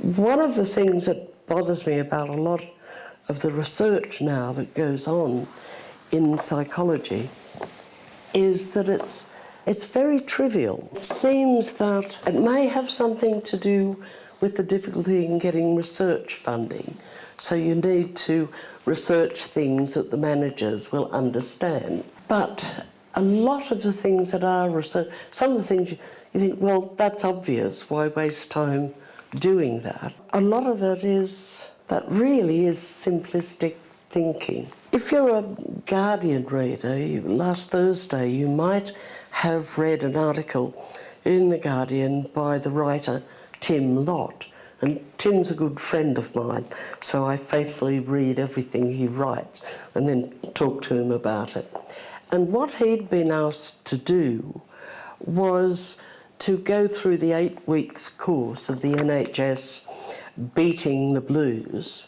One of the things that bothers me about a lot of the research now that goes on in psychology is that it's very trivial. It seems that it may have something to do with the difficulty in getting research funding. So you need to research things that the managers will understand. But a lot of the things that are researched, some of the things you think, well, that's obvious, why waste time doing that? A lot of it is, that really is simplistic thinking. If you're a Guardian reader, last Thursday you might have read an article in the Guardian by the writer Tim Lott. And Tim's a good friend of mine, so I faithfully read everything he writes and then talk to him about it. And what he'd been asked to do was to go through the 8 weeks course of the NHS Beating the Blues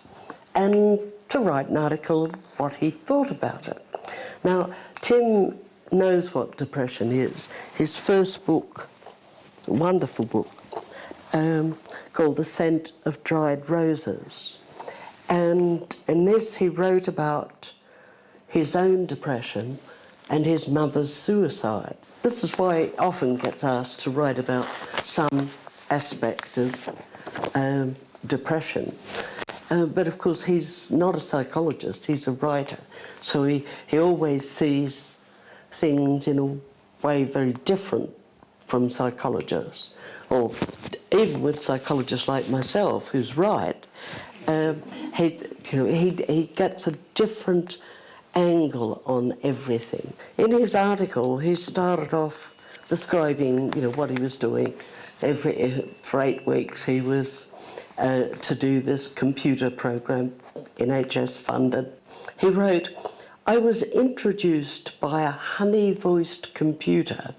and to write an article what he thought about it. Now, Tim knows what depression is. His first book, a wonderful book, called The Scent of Dried Roses. And in this he wrote about his own depression and his mother's suicide. This is why he often gets asked to write about some aspect of depression. But of course he's not a psychologist, he's a writer. So he always sees things in a way very different from psychologists, or even with psychologists like myself, who's right. He gets a different angle on everything. In his article, he started off describing, what he was doing. For 8 weeks, he was to do this computer program, NHS funded. He wrote, "I was introduced by a honey-voiced computer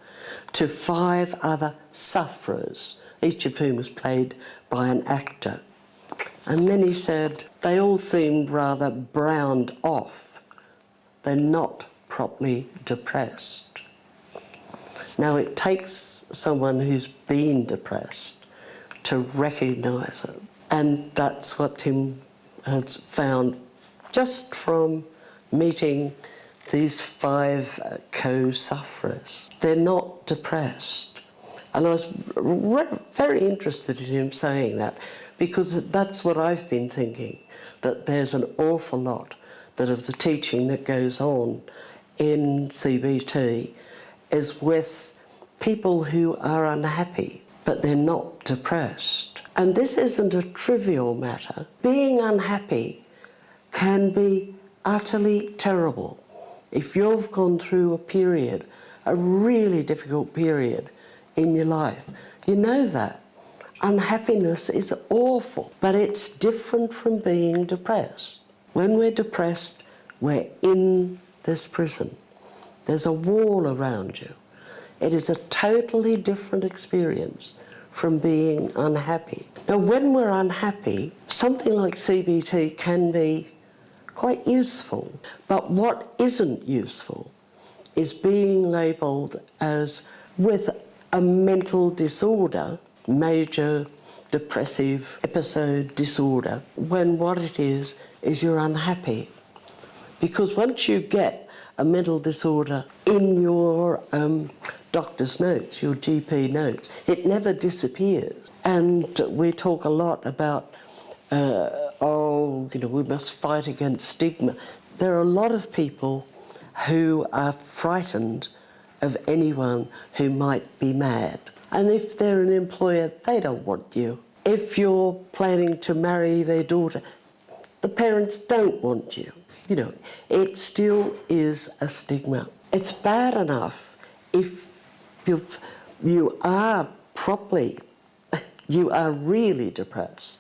to 5 other sufferers, each of whom was played by an actor. And then he said, they all seemed rather browned off. They're not properly depressed." Now, it takes someone who's been depressed to recognise it. And that's what Tim has found just from meeting these 5 co-sufferers. They're not depressed. And I was very interested in him saying that, because that's what I've been thinking, that there's an awful lot that of the teaching that goes on in CBT is with people who are unhappy, but they're not depressed. And this isn't a trivial matter. Being unhappy can be utterly terrible. If you've gone through a period, a really difficult period in your life, you know that. Unhappiness is awful, but it's different from being depressed. When we're depressed, we're in this prison. There's a wall around you. It is a totally different experience from being unhappy. Now, when we're unhappy, something like CBT can be quite useful, but what isn't useful is being labelled as with a mental disorder, major depressive episode disorder, when what it is you're unhappy. Because once you get a mental disorder in your doctor's notes, your GP notes, it never disappears. And we talk a lot about, we must fight against stigma. There are a lot of people who are frightened of anyone who might be mad. And if they're an employer, they don't want you. If you're planning to marry their daughter, the parents don't want you. It still is a stigma. It's bad enough if you are really depressed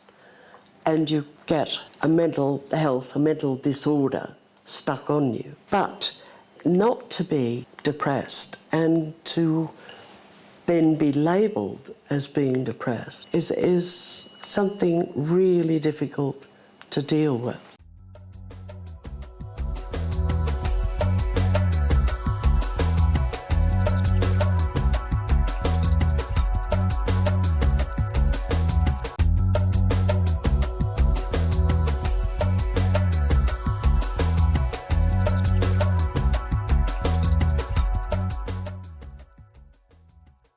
and you get a mental health, a mental disorder stuck on you. But not to be depressed and to then be labelled as being depressed is something really difficult to deal with.